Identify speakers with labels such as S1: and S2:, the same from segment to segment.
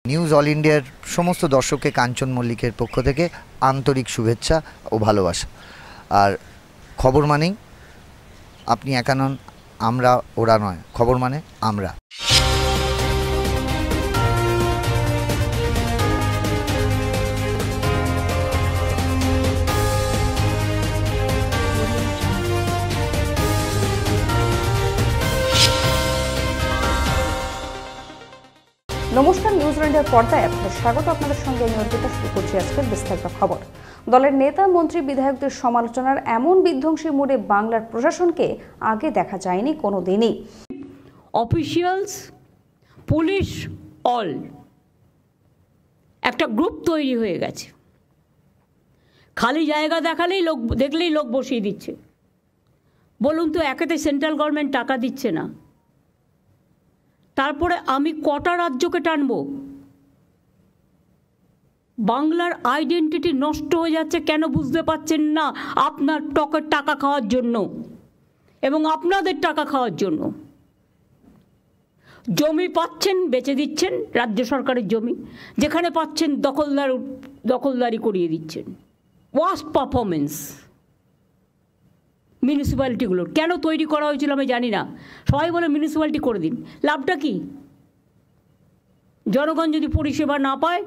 S1: News all ইন্ডিয়ার সমস্ত দর্শককে কাঞ্চন মল্লিকের পক্ষ থেকে আন্তরিক শুভেচ্ছা ও ভালোবাসা। আর খবর মানেই আপনি একা নন, আমরা ওরা নয়, খবর মানে আমরা।
S2: নমস্কার, নিউজ ইন্ডিয়ার পর্দায় আপনাদের স্বাগত। আপনাদের সঙ্গে আমি অর্পিতা শুরু করছি আজকের বিস্তারিত খবর। দলের নেতা মন্ত্রী বিধায়কদের সমালোচনার এমন বিধ্বংসী মোডে বাংলার প্রশাসনকে আগে দেখা যায়নি কোনো দিনই।
S3: অফিসিয়ালস, পুলিশ, অল একটা গ্রুপ তৈরি হয়ে গেছে। খালি জায়গা দেখলেই লোক বসিয়ে দিচ্ছে। বলুন তো, একেতে সেন্ট্রাল গভর্নমেন্ট টাকা দিচ্ছে না, তারপরে আমি কটা রাজ্যকে টানব? বাংলার আইডেন্টিটি নষ্ট হয়ে যাচ্ছে। কেন বুঝতে পারছেন না? আপনার টকের টাকা খাওয়ার জন্য এবং আপনাদের টাকা খাওয়ার জন্য। জমি পাচ্ছেন, বেচে দিচ্ছেন, রাজ্য সরকারের জমি। যেখানে পাচ্ছেন দখলদারি করিয়ে দিচ্ছেন। ওয়ার্স্ট পারফরমেন্স মিউনিসিপ্যালিটিগুলোর। কেন তৈরি করা হয়েছিল আমি জানি না। সবাই বলে মিউনিসিপ্যালিটি করে দিন, লাভটা কি? জনগণ যদি পরিষেবা না পায়।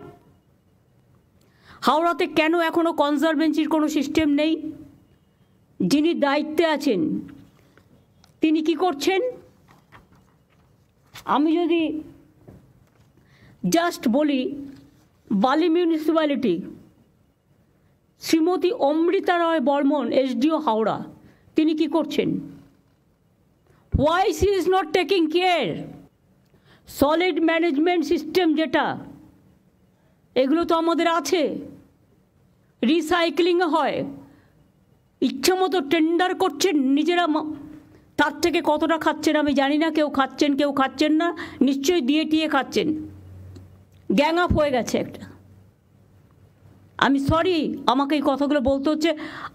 S3: হাওড়াতে কেন এখনও কনজারভেন্সির কোনো সিস্টেম নেই? যিনি দায়িত্বে আছেন তিনি কি করছেন? আমি যদি জাস্ট বলি, বালি মিউনিসিপ্যালিটি, শ্রীমতী অমৃতা রায় বর্মন, এসডিও হাওড়া, তিনি কি করছেন? Why she is not taking care? Solid management system যেটা, এগুলো তো আমাদের আছে। রিসাইক্লিং হয়, ইচ্ছা মতো টেন্ডার করছেন নিজেরা। তার থেকে কতটা খাচ্ছেন আমি জানি না। কেউ খাচ্ছেন, কেউ খাচ্ছেন না, নিশ্চয়ই দিয়ে টিয়ে খাচ্ছেন। গ্যাং আপ হয়ে গেছে একটা। আমি সরি, আমাকে এই কথাগুলো বলতে হচ্ছে।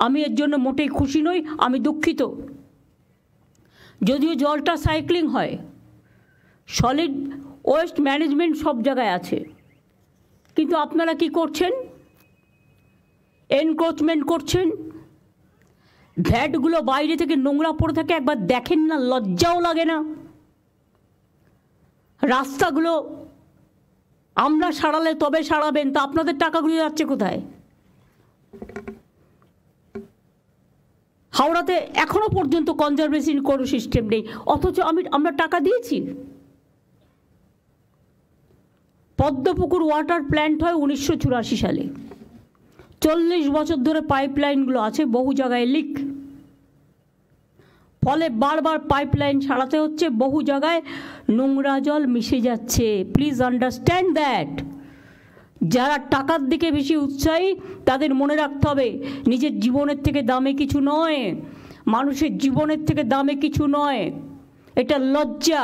S3: আমি এর জন্য মোটেই খুশি নই, আমি দুঃখিত। যদিও জলটা সাইক্লিং হয়, সলিড ওয়েস্ট ম্যানেজমেন্ট সব জায়গায় আছে, কিন্তু আপনারা কি করছেন? এনক্রোচমেন্ট করছেন। ভ্যাটগুলো বাইরে থেকে নোংরা পড়ে থাকে, একবার দেখেন না? লজ্জাও লাগে না? রাস্তাগুলো আমরা সারালে তবে সারাবেন, তা আপনাদের টাকাগুলো যাচ্ছে কোথায়? হাওড়াতে এখনো পর্যন্ত কনজারভেশন কোনো সিস্টেম নেই, অথচ আমরা টাকা দিয়েছি। পদ্মপুকুর ওয়াটার প্ল্যান্ট হয় 1984 সালে। 40 বছর ধরে পাইপলাইনগুলো আছে, বহু জায়গায় লিক, ফলে বারবার পাইপলাইন সারাতে হচ্ছে। বহু জায়গায় নোংরা জল মিশে যাচ্ছে। Please understand that. যারা টাকার দিকে বেশি উৎসাহী তাদের মনে রাখতে হবে, নিজের জীবনের থেকে দামে কিছু নয়, মানুষের জীবনের থেকে দামে কিছু নয়। এটা লজ্জা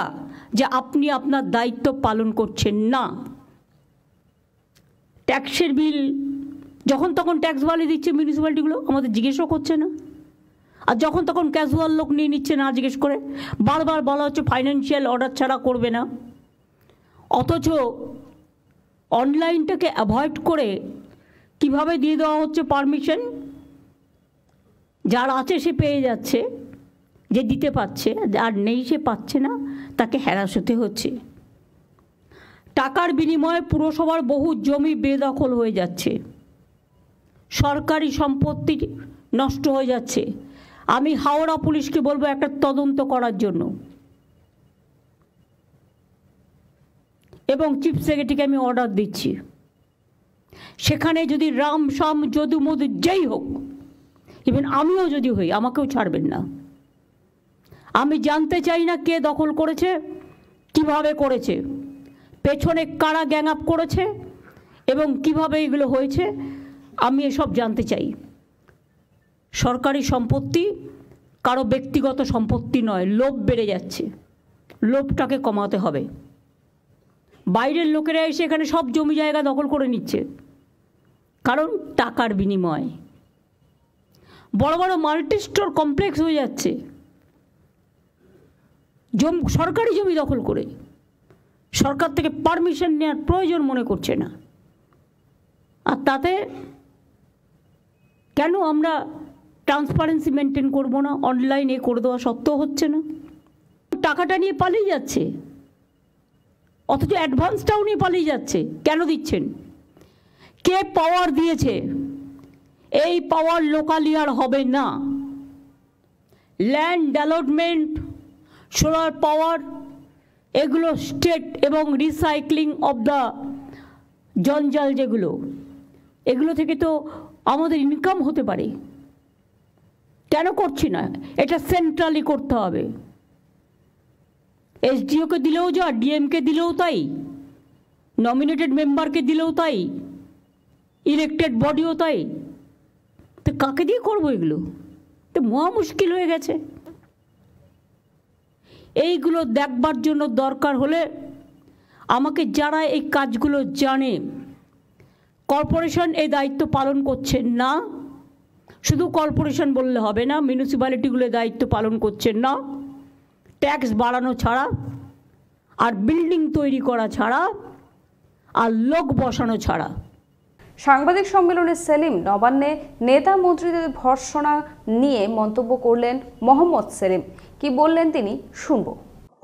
S3: যে আপনি আপনার দায়িত্ব পালন করছেন না। ট্যাক্সের বিল যখন তখন ট্যাক্স বাড়িয়ে দিচ্ছে মিউনিসিপ্যালিটিগুলো, আমাদের জিজ্ঞেসও করছে না। আর যখন তখন ক্যাজুয়াল লোক নিয়ে নিচ্ছে না জিজ্ঞেস করে। বারবার বলা হচ্ছে ফাইন্যান্সিয়াল অর্ডার ছাড়া করবে না, অথচ অনলাইনটাকে অ্যাভয়েড করে কিভাবে দিয়ে দেওয়া হচ্ছে পারমিশন। যার আছে সে পেয়ে যাচ্ছে, যে দিতে পারছে, আর নেই সে পাচ্ছে না, তাকে হ্যারাস হতে হচ্ছে। টাকার বিনিময়ে পুরসভার বহু জমি বেদখল হয়ে যাচ্ছে, সরকারি সম্পত্তি নষ্ট হয়ে যাচ্ছে। আমি হাওড়া পুলিশকে বলবো একটা তদন্ত করার জন্য, এবং চিফ সেক্রেটারিকে আমি অর্ডার দিচ্ছি, সেখানে যদি রাম শাম যদু মধু যেই হোক, ইভেন আমিও যদি হই, আমাকেও ছাড়বেন না। আমি জানতে চাই না কে দখল করেছে, কিভাবে করেছে, পেছনে কারা গ্যাং আপ করেছে এবং কিভাবে এগুলো হয়েছে। আমি এসব জানতে চাই। সরকারি সম্পত্তি কারো ব্যক্তিগত সম্পত্তি নয়। লোভ বেড়ে যাচ্ছে, লোভটাকে কমাতে হবে। বাইরের লোকেরা এসে এখানে সব জমি জায়গা দখল করে নিচ্ছে, কারণ টাকার বিনিময়। বড় বড় মাল্টি স্টোর কমপ্লেক্স হয়ে যাচ্ছে সরকারি জমি দখল করে। সরকার থেকে পারমিশন নেওয়ার প্রয়োজন মনে করছে না। আর তাতে কেন আমরা ট্রান্সপারেন্সি মেনটেন করবো না? অনলাইনে করে দেওয়া সত্ত্বেও হচ্ছে না। টাকাটা নিয়ে পালিয়ে যাচ্ছে, অথচ অ্যাডভান্সটাও নিয়ে পালিয়ে যাচ্ছে। কেন দিচ্ছেন? কে পাওয়ার দিয়েছে? এই পাওয়ার লোকালিয়ার হবে না। ল্যান্ড ডেভেলপমেন্ট, সোলার পাওয়ার, এগুলো স্টেট এবং রিসাইক্লিং অফ দ্য জঞ্জাল যেগুলো, এগুলো থেকে তো আমাদের ইনকাম হতে পারে। কেন করছি না? এটা সেন্ট্রালি করতে হবে। এসডিওকে দিলেও যা, ডিএমকে দিলেও তাই, নমিনেটেড মেম্বারকে দিলেও তাই, ইলেক্টেড বডিও তাই। তো কাকে দিয়ে করবো এগুলো? তো মহা মুশকিল হয়ে গেছে। এইগুলো দেখবার জন্য দরকার হলে আমাকে যারা এই কাজগুলো জানে, কর্পোরেশন এই দায়িত্ব পালন করছেন না, শুধু কর্পোরেশন বললে হবে না, মিউনিসিপ্যালিটিগুলো দায়িত্ব পালন করছেন না, ট্যাক্স বাড়ানো ছাড়া আর বিল্ডিং তৈরি করা ছাড়া আর লোক বসানো ছাড়া।
S2: সাংবাদিক সম্মেলনে সেলিম নবান্নে নেতা মন্ত্রীদের ভর্ৎসনা নিয়ে মন্তব্য করলেন মোহাম্মদ সেলিম। কি বললেন তিনি শুনবো।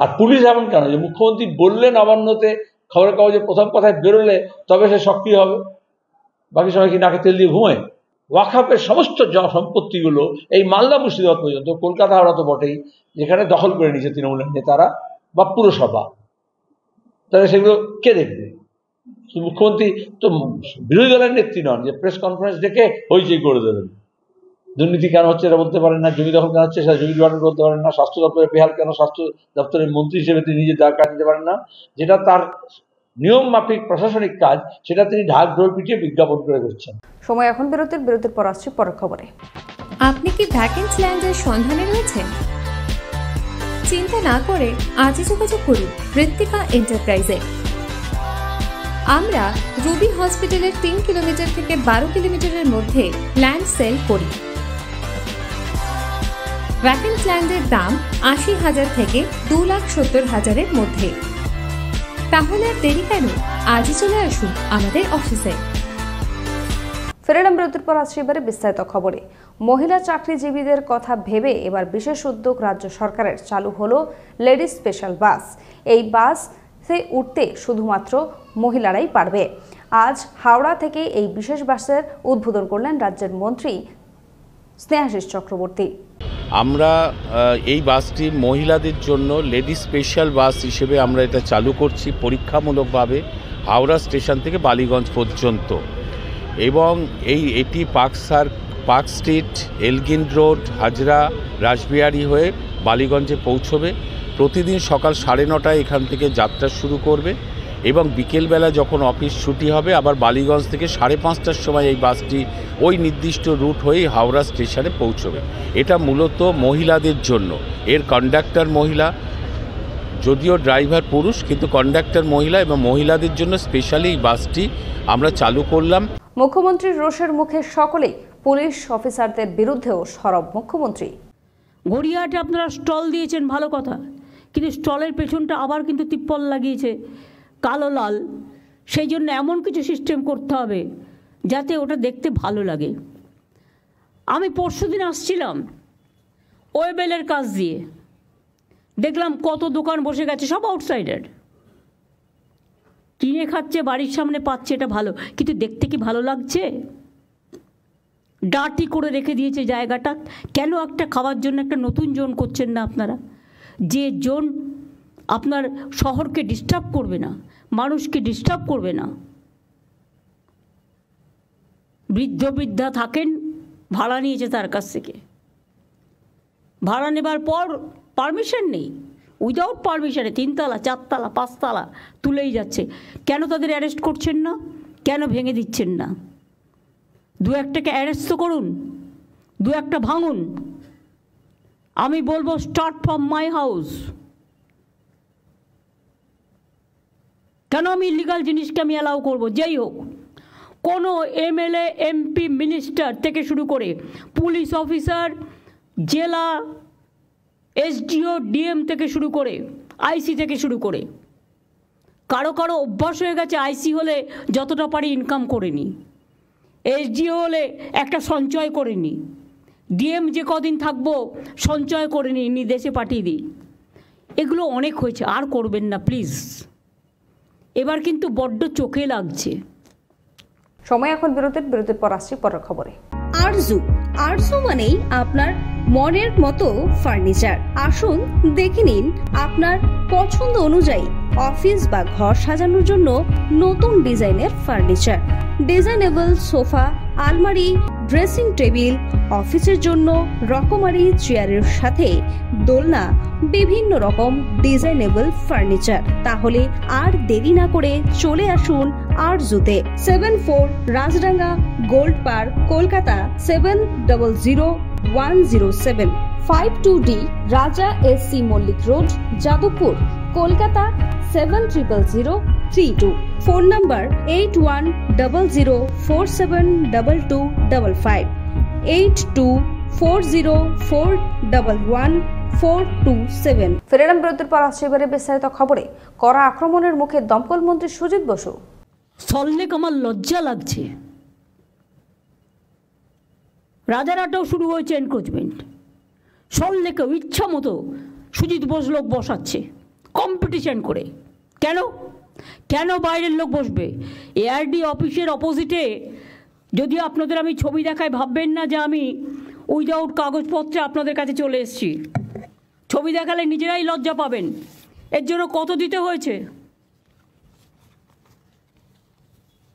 S4: আর পুলিশ এমন কেন যে মুখ্যমন্ত্রী বললেন নবান্নতে, খবরের কাগজে প্রথম কথায় বেরোলে তবে সে সক্রিয় হবে, বাকি সময় কি নাকে তেল দিয়ে ঘুমায়? ওয়াকফের সমস্ত সম্পত্তিগুলো এই মালদা মুর্শিদাবাদ পর্যন্ত, কলকাতা হাওড়া তো বটেই, যেখানে দখল করে নিয়েছে তৃণমূলের নেতারা বা পুরসভা, তাহলে সেগুলো কে দেখবে? মুখ্যমন্ত্রী তো বিরোধী দলের নেত্রী নন যে প্রেস কনফারেন্স ডেকে হইচই করে দেবেন। দুর্নীতি কেন হচ্ছে এটা বলতে পারেন না, জমি দখল কেন হচ্ছে সেটা জমি ডিপার্টমেন্ট বলতে পারেন না, স্বাস্থ্য দপ্তরের বেহাল কেন স্বাস্থ্য দপ্তরের মন্ত্রী হিসেবে তিনি নিজের দায় কাজ নিতে পারেন না, যেটা তার নিয়ম মাফিক প্রশাসনিক কাজ, সেটা তিনি ঢাক ঢোল পিটিয়ে বিজ্ঞাপন করে করছেন।
S2: সময় এখন বিরতির পর আসছি পরের খবরে।
S5: আপনি কি ভ্যাকেন্সি ল্যান্ডের সন্ধানে রয়েছেন? চিন্তা না করে আজই যোগাযোগ করুন ঋত্বিকা এন্টারপ্রাইজে। আমরা রুবি হসপিটালের 3 কিলোমিটার থেকে 12 কিলোমিটারের মধ্যে ল্যান্ড সেল করি। ভ্যাকেন্সি ল্যান্ডের দাম 80,000 থেকে 2,70,000-এর মধ্যে। তাহলে আর দেরি কেন? আজই চলে আসুন আমাদের অফিসে।
S2: ফেরালাম বিরতির পর আসছি এবারে বিস্তারিত খবরে। মহিলা চাকরিজীবীদের কথা ভেবে এবার বিশেষ উদ্যোগ রাজ্য সরকারের, চালু হলো লেডিস স্পেশাল বাস। এই বাসে উঠতে শুধুমাত্র মহিলারাই পারবে। আজ হাওড়া থেকে এই বিশেষ বাসের উদ্বোধন করলেন রাজ্যের মন্ত্রী স্নেহাশিস চক্রবর্তী।
S6: আমরা এই বাসটি মহিলাদের জন্য লেডিস স্পেশাল বাস হিসেবে আমরা এটা চালু করছি পরীক্ষামূলকভাবে হাওড়া স্টেশন থেকে বালিগঞ্জ পর্যন্ত, এবং এটি park street, Elgin road, Hazra, Rashbehari হয়ে বালিগঞ্জে পৌঁছবে। প্রতিদিন সকাল 9:30 এখান থেকে যাত্রা শুরু করবে এবং বিকেলবেলা যখন অফিস ছুটি হবে আবার বালিগঞ্জ থেকে 5:30টার সময় এই বাসটি ওই নির্দিষ্ট রুট হয়ে হাওড়া স্টেশনে পৌঁছবে। এটা মূলত মহিলাদের জন্য। এর কন্ডাক্টর মহিলা, যদিও ড্রাইভার পুরুষ, কিন্তু কন্ডাক্টর মহিলা, এবং মহিলাদের জন্য স্পেশালি এই বাসটি আমরা চালু করলাম।
S2: মুখ্যমন্ত্রীর রোষের মুখে সকলেই, পুলিশ অফিসারদের বিরুদ্ধেও সরব মুখ্যমন্ত্রী।
S3: গড়িয়াহাটে আপনারা স্টল দিয়েছেন, ভালো কথা, কিন্তু স্টলের পেছনটা আবার কিন্তু তিপ্পল লাগিয়েছে কালো লাল। সেই জন্য এমন কিছু সিস্টেম করতে হবে যাতে ওটা দেখতে ভালো লাগে। আমি পরশুদিন আসছিলাম ওয়েবেলের কাজ দিয়ে, দেখলাম কত দোকান বসে গেছে, সব আউটসাইডার, কিনে খাচ্ছে, বাড়ির সামনে পাচ্ছে, এটা ভালো, কিন্তু দেখতে কি ভালো লাগছে? ডার্টি করে রেখে দিয়েছে জায়গাটা। কেন একটা খাওয়ার জন্য একটা নতুন জোন করছেন না আপনারা? যে জোন আপনার শহরকে ডিস্টার্ব করবে না, মানুষকে ডিস্টার্ব করবে না। বৃদ্ধা থাকেন, ভাড়া নিয়েছে তার কাছ থেকে, ভাড়া নেবার পর পারমিশন নেই, উইদাউট পারমিশনে 3 তলা 4 তলা 5 তলা তুলেই যাচ্ছে। কেন তাদের অ্যারেস্ট করছেন না? কেন ভেঙে দিচ্ছেন না? 2-1টাকে অ্যারেস্ট তো করুন, 2-1টা ভাঙুন। আমি বলবো স্টার্ট ফ্রম মাই হাউস। কেন আমি ইলিগাল জিনিসকে আমি অ্যালাউ করবো? যেই হোক, কোনো এমএলএ, এমপি, মিনিস্টার থেকে শুরু করে পুলিশ অফিসার, জেলা এসডিও, ডিএম থেকে শুরু করে আইসি থেকে শুরু করে কারো কারো অভ্যাস হয়ে গেছে আইসি হলে যতটা পারি ইনকাম করে নিই, এসডিও হলে একটা সঞ্চয় করে নিই, ডিএম যে কদিন থাকবো সঞ্চয় করে নিই, দেশে পাঠিয়ে দিই। এগুলো অনেক হয়েছে, আর করবেন না প্লিজ। এবার কিন্তু বড্ড চোখে লাগছে।
S2: সময় এখন বিরতির পর আসছি পরের খবরে।
S7: আরজু আরজু মানেই আপনার মনের মতো ফার্নিচার। আসুন দেখে নিন আপনার পছন্দ অনুযায়ী অফিস বা ঘর সাজানোর জন্য নতুন ডিজাইনের ফার্নিচার। ডিজাইনেবল সোফা, আলমারি, ড্রেসিং টেবিল, অফিসের জন্য রকমারি চেয়ারের সাথে দোলনা, বিভিন্ন রকম ডিজাইনেবল ফার্নিচার। তাহলে আর দেরি না করে চলে আসুন আরজুতে। 74 Rajdanga gold park, Kolkata 700107। 52D Raja SC Mallick road, Jadavpur, Kolkata 700032। Phone number 8100472255, 8240411427।
S2: ফিরে এলাম বিরতির পর আসছে এবারে বিস্তারিত খবরে। কড়া আক্রমণের মুখে দমকল মন্ত্রী সুজিত বসু।
S3: সল্লেক আমার লজ্জা লাগছে। রাজারহাটেও শুরু হয়েছে এনক্রোচমেন্ট, সল্লেকেও ইচ্ছা মতো সুজিত বোস লোক বসাচ্ছে কম্পিটিশন করে। কেন কেন বাইরের লোক বসবে? এআরডি অফিসের অপোজিটে, যদিও আপনাদের আমি ছবি দেখাই ভাববেন না যে আমি উইদাউট কাগজপত্রে আপনাদের কাছে চলে এসেছি। ছবি দেখালে নিজেরাই লজ্জা পাবেন। এর জন্য কত দিতে হয়েছে?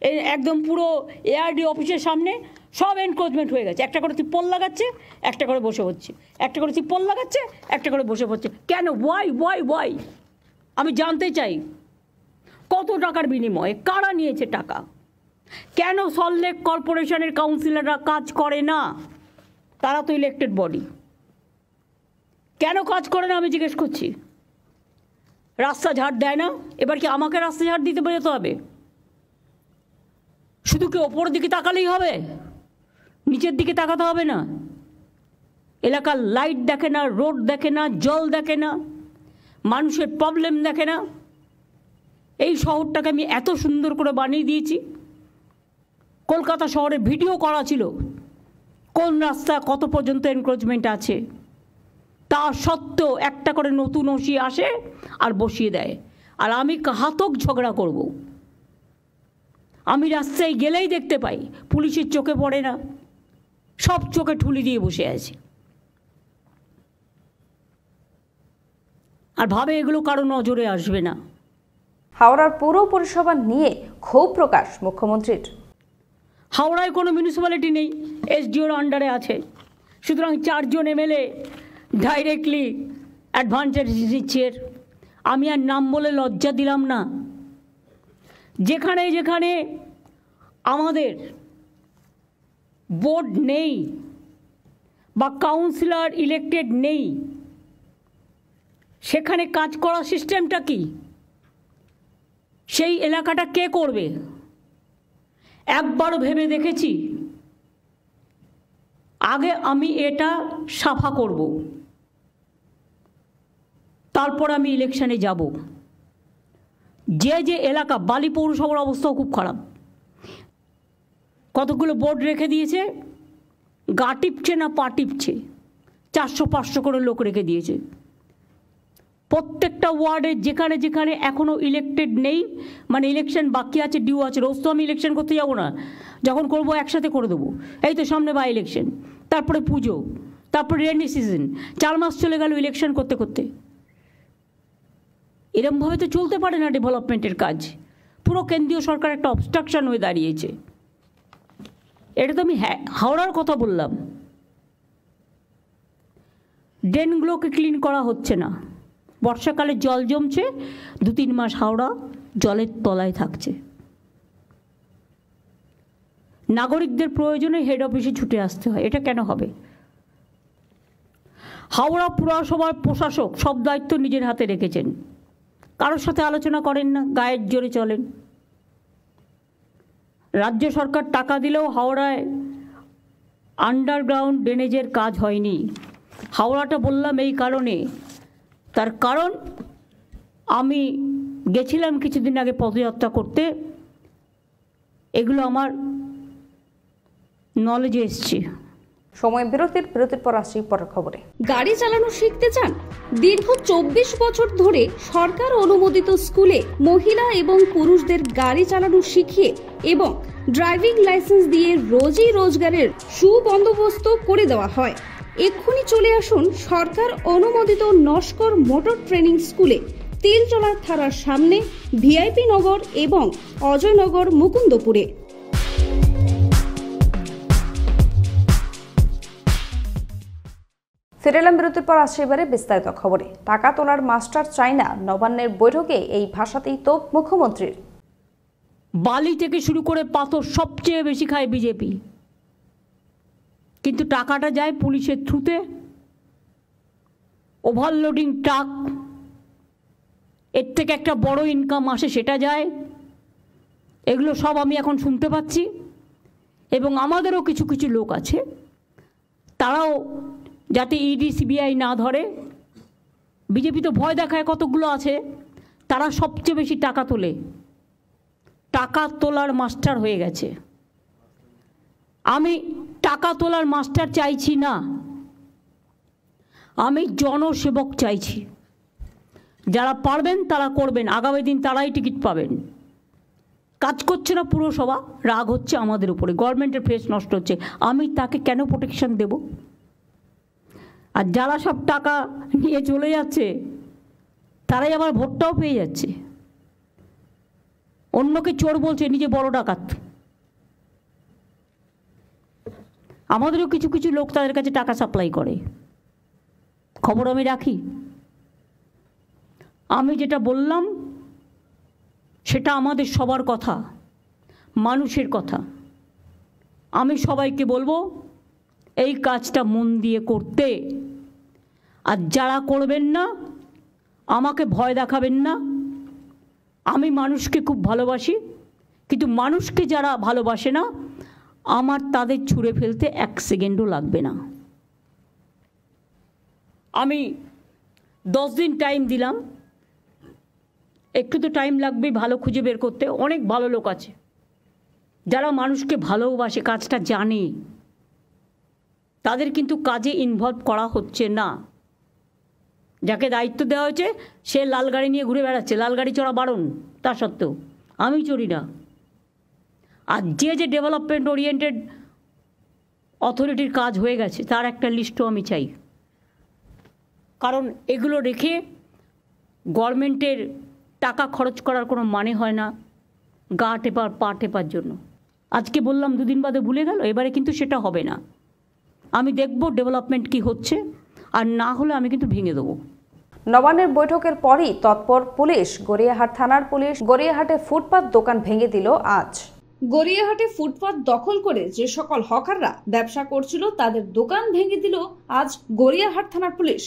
S3: এই একদম পুরো এআরডি অফিসের সামনে সব এনক্রোচমেন্ট হয়ে গেছে। একটা করে তিপ্পল লাগাচ্ছে, একটা করে বসে হচ্ছে, একটা করে তিপ্পল লাগাচ্ছে, একটা করে বসে পড়ছে। কেন? ওয়াই? আমি জানতে চাই কত টাকার বিনিময়ে কারা নিয়েছে টাকা? কেন সল্টলেক কর্পোরেশনের কাউন্সিলররা কাজ করে না? তারা তো ইলেক্টেড বডি। কেন কাজ করে না আমি জিজ্ঞেস করছি। রাস্তা ঝাড় দেয় না, এবার কি আমাকে রাস্তা ঝাড় দিতে বেরোতে হবে? শুধু কি ওপরের দিকে তাকালেই হবে? নিচের দিকে তাকাতে হবে না? এলাকার লাইট দেখে না, রোড দেখে না, জল দেখে না, মানুষের প্রবলেম দেখে না? এই শহরটাকে আমি এত সুন্দর করে বানিয়ে দিয়েছি। কলকাতা শহরে ভিডিও করা ছিল কোন রাস্তা কত পর্যন্ত এনক্রোচমেন্ট আছে। তা সত্ত্বেও একটা করে নতুন ওসি আসে আর বসিয়ে দেয়। আর আমি ঘাতক ঝগড়া করব। আমি রাস্তায় গেলেই দেখতে পাই পুলিশের চোখে পড়ে না, সব চোখে ঠুলি দিয়ে বসে আছে। আর ভাবে এগুলো কারো নজরে আসবে না।
S2: হাওড়ার পৌর পরিষেবা নিয়ে ক্ষোভ প্রকাশ মুখ্যমন্ত্রীর।
S3: হাওড়ায় কোনো মিউনিসিপ্যালিটি নেই, এসডিওর আন্ডারে আছে। সুতরাং 4 জন এমএলএ ডাইরেক্টলি অ্যাডভান্টেজ নিচ্ছে। আমি আর নাম বলে লজ্জা দিলাম না। যেখানে যেখানে আমাদের বোর্ড নেই বা কাউন্সিলর ইলেক্টেড নেই, সেখানে কাজ করার সিস্টেমটা কি? সেই এলাকাটা কে করবে? একবারও ভেবে দেখেছি আগে আমি এটা সাফা করব, তারপর আমি ইলেকশনে যাব। যে এলাকা, বালি পৌরসভার অবস্থাও খুব খারাপ। কতগুলো বোর্ড রেখে দিয়েছে, গা টিপছে না পা টিপছে, 400-500 করে লোক রেখে দিয়েছে। প্রত্যেকটা ওয়ার্ডে যেখানে যেখানে এখনও ইলেক্টেড নেই, মানে ইলেকশন বাকি আছে, ডিউ আছে। রোজ তো আমি ইলেকশন করতে যাব না, যখন করব একসাথে করে দেবো। এই তো সামনে বাই ইলেকশন, তারপরে পুজো, তারপরে রেনি সিজন, 4 মাস চলে গেল ইলেকশন করতে করতে। এরমভাবে তো চলতে পারে না ডেভেলপমেন্টের কাজ। পুরো কেন্দ্রীয় সরকার একটা অবস্ট্রাকশন হয়ে দাঁড়িয়েছে। এটা তো আমি হাওড়ার কথা বললাম। ড্রেনগুলোকে ক্লিন করা হচ্ছে না। বর্ষাকালে জল জমছে, 2-3 মাস হাওড়া জলের তলায় থাকছে। নাগরিকদের প্রয়োজনে হেড অফিসে ছুটে আসতে হয়। এটা কেন হবে? হাওড়া পুরসভার প্রশাসক সব দায়িত্ব নিজের হাতে রেখেছেন, কারোর সাথে আলোচনা করেন না, গায়ের জোরে চলেন। রাজ্য সরকার টাকা দিলেও হাওড়ায় আন্ডারগ্রাউন্ড ড্রেনেজের কাজ হয়নি। হাওড়াটা বললাম এই কারণে, তার কারণ আমি গেছিলাম কিছুদিন আগে পদযাত্রা করতে, এগুলো আমার নলেজে এসছে।
S2: সময় বিরতির পর আসছি পরের খবরে।
S7: গাড়ি চালানো শিখতে চান? দীর্ঘ 24 বছর ধরে সরকার অনুমোদিত স্কুলে মহিলা এবং পুরুষদের গাড়ি চালানো শিখিয়ে এবং ড্রাইভিং লাইসেন্স দিয়ে রোজি রোজগারের সুবন্দোবস্ত করে দেওয়া হয়। এক্ষুনি চলে আসুন সরকার অনুমোদিত নস্কর মোটর ট্রেনিং স্কুলে, তিলচলার থানার সামনে, ভিআইপি নগর এবং অজয়নগর, মুকুন্দপুরে।
S2: ফিরে এলাম বিরতির পর আসছে এবারে বিস্তারিত খবরে। টাকা তোলার মাস্টার চাই না, নবান্নের বৈঠকে এই ভাষাতেই তোপ মুখ্যমন্ত্রীর।
S3: বালি থেকে শুরু করে পাথর সবচেয়ে বেশি খায় বিজেপি, কিন্তু টাকাটা যায় পুলিশের থ্রুতে। ওভারলোডিং ট্রাক, এর থেকে একটা বড় ইনকাম আসে, সেটা যায়। এগুলো সব আমি এখন শুনতে পাচ্ছি, এবং আমাদেরও কিছু কিছু লোক আছে, তারাও যাতে ইডি সিবিআই না ধরে, বিজেপি তো ভয় দেখায় কতগুলো আছে, তারা সবচেয়ে বেশি টাকা তোলে। টাকা তোলার মাস্টার হয়ে গেছে। আমি টাকা তোলার মাস্টার চাইছি না, আমি জনসেবক চাইছি। যারা পারবেন তারা করবেন, আগামী দিন তারাই টিকিট পাবেন। কাজ করছে না পুরসভা, রাগ হচ্ছে আমাদের উপরে, গভর্নমেন্টের ফেস নষ্ট হচ্ছে, আমি তাকে কেন প্রোটেকশন দেব? আর যারা সব টাকা নিয়ে চলে যাচ্ছে তারাই আবার ভোটটাও পেয়ে যাচ্ছে। অন্যকে চোর বলছে, নিজে বড় ডাকাত। আমাদেরও কিছু কিছু লোক তাদের কাছে টাকা সাপ্লাই করে, খবর আমি রাখি। আমি যেটা বললাম সেটা আমাদের সবার কথা, মানুষের কথা। আমি সবাইকে বলবো এই কাজটা মন দিয়ে করতে। আর যারা করবেন না, আমাকে ভয় দেখাবেন না। আমি মানুষকে খুব ভালোবাসি, কিন্তু মানুষকে যারা ভালোবাসে না, আমার তাদের ছুঁড়ে ফেলতে 1 সেকেন্ডও লাগবে না। আমি 10 দিন টাইম দিলাম, একটু তো টাইম লাগবেই ভালো খুঁজে বের করতে। অনেক ভালো লোক আছে যারা মানুষকে ভালোবাসে, কাজটা জানে, তাদের কিন্তু কাজে ইনভলভ করা হচ্ছে না। যাকে দায়িত্ব দেওয়া হয়েছে সে লাল গাড়ি নিয়ে ঘুরে বেড়াচ্ছে, লাল গাড়ি চড়া বারণ, তা সত্ত্বেও আমি চড়ি না। আর যে ডেভেলপমেন্ট ওরিয়েন্টেড অথরিটির কাজ হয়ে গেছে তার একটা লিস্টও আমি চাই, কারণ এগুলো রেখে গভর্নমেন্টের টাকা খরচ করার কোনো মানে হয় না গা টেপার পা টেপার জন্য। আজকে বললাম 2 দিন বাদে ভুলে গেল, এবারে কিন্তু সেটা হবে না। আমি দেখব ডেভেলপমেন্ট কি হচ্ছে, আর না হলে আমি কিন্তু ভেঙে দেবো।
S2: নবান্নের বৈঠকের পরই তৎপর পুলিশ। গড়িয়াহাট থানার পুলিশ গড়িয়াহাটে ফুটপাত দোকান ভেঙে দিল আজ।
S7: গড়িয়াহাটে ফুটপাত দখল করে যে সকল হকাররা ব্যবসা করছিল তাদের দোকান ভেঙে দিল আজ গড়িয়াহাট থানার পুলিশ।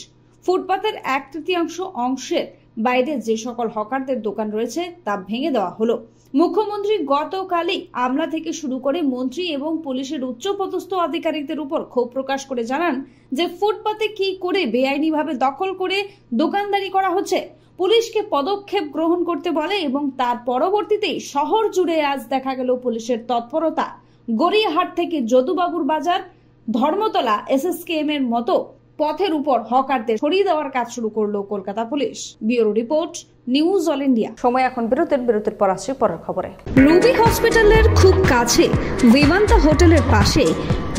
S7: ফুটপাতের 1/3 অংশের বাইরে যে সকল হকারদের দোকান রয়েছে তা ভেঙে দেওয়া হলো। মুখ্যমন্ত্রী গতকালই আমলা থেকে শুরু করে মন্ত্রী এবং পুলিশের উচ্চপদস্থ আধিকারিকদের উপর ক্ষোভ প্রকাশ করে জানান যে ফুটপাতে কি করে বেআইনিভাবে দখল করে দোকানদারি করা হচ্ছে। পুলিশকে পদক্ষেপ গ্রহণ করতে বলে এবং তার পরবর্তীতেই শহর জুড়ে আজ দেখা গেল পুলিশের তৎপরতা। গড়িয়াহাট থেকে যদুবাবুর বাজার, ধর্মতলা, SSKM এর মতো পথের উপর হকারদের সরিয়ে দেওয়ার কাজ শুরু করলো Kolkata police. Bureau report, news all India.
S2: সময় এখন বিরতির পর আসছে পরের খবরে।
S7: রুবি হসপিটালের খুব কাছে বিমান্তা হোটেলের পাশে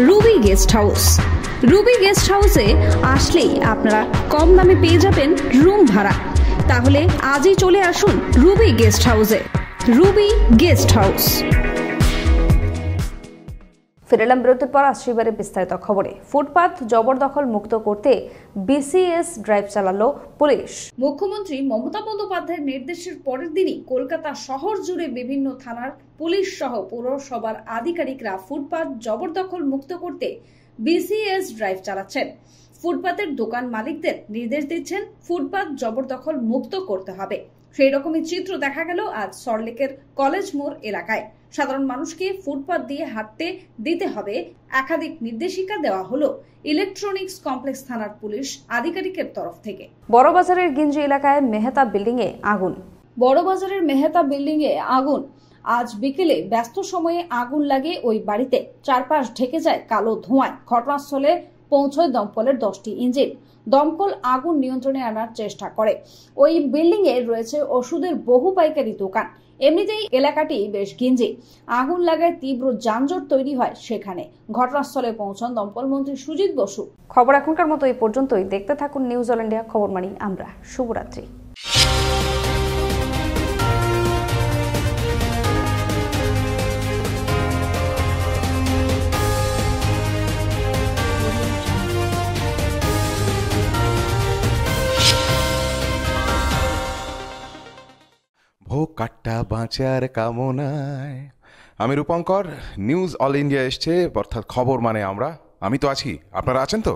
S7: Ruby guest house. Ruby guest হাউসে আসলেই আপনারা কম দামে পেয়ে যাবেন রুম ভাড়া। তাহলে আজই চলে আসুন রুবি গেস্ট হাউসে। Ruby guest house.
S2: ফিরে এলাম বিরতির পর আসছে এবারে বিস্তারিত খবরে। ফুটপাত জবরদখল মুক্ত করতে BCS ড্রাইভ চালালো পুলিশ।
S7: মুখ্যমন্ত্রী মমতা বন্দ্যোপাধ্যায়ের নির্দেশের পরের দিনই কলকাতা শহর জুড়ে বিভিন্ন থানার পুলিশ সহ পৌরসভার আধিকারিকরা ফুটপাত জবরদখল মুক্ত করতে BCS ড্রাইভ চালাচ্ছেন। ফুটপাতের দোকান মালিকদের নির্দেশ দিচ্ছেন ফুটপাত জবরদখল মুক্ত করতে হবে। সেই রকমই চিত্র দেখা গেল আজ সল্টলেকের কলেজ মোড় এলাকায়। সাধারণ মানুষকে ফুটপাত দিয়ে হাঁটতে দিতে হবে, একাধিক নির্দেশিকা দেওয়া হলো ইলেকট্রনিক্স কমপ্লেক্স থানার পুলিশ আধিকারিকের তরফ থেকে।
S2: বড়বাজারের গিঞ্জি এলাকায় মেহতা বিল্ডিং এ আগুন। বড়বাজারের মেহতা বিল্ডিংয়ে আগুন। আজ বিকেলে ব্যস্ত সময়ে আগুন লাগে ওই বাড়িতে। চারপাশ ঢেকে যায় কালো ধোঁয়ায়। ঘটনাস্থলে পৌঁছয় দমকলের 10টি ইঞ্জিন। দমকল আগুন নিয়ন্ত্রণে আনার চেষ্টা করে। ওই বিল্ডিং এ রয়েছে ওষুধের বহু পাইকারি দোকান। এমনিতেই এলাকাটি বেশ ঘিঞ্জি। আগুন লাগায় তীব্র যানজট তৈরি হয় সেখানে। ঘটনাস্থলে পৌঁছান দমকল মন্ত্রী সুজিত বসু। খবর এখনকার মতো এই পর্যন্তই। দেখতে থাকুন নিউজ অল ইন্ডিয়া খবর মানি আমরা। শুভরাত্রি।
S8: ভোগ কাট্টা বাঁচার কামনায়। আমি রূপঙ্কর। নিউজ অল ইন্ডিয়া এসছে, অর্থাৎ খবর মানে আমরা। আমি তো আছি, আপনারা আছেন তো?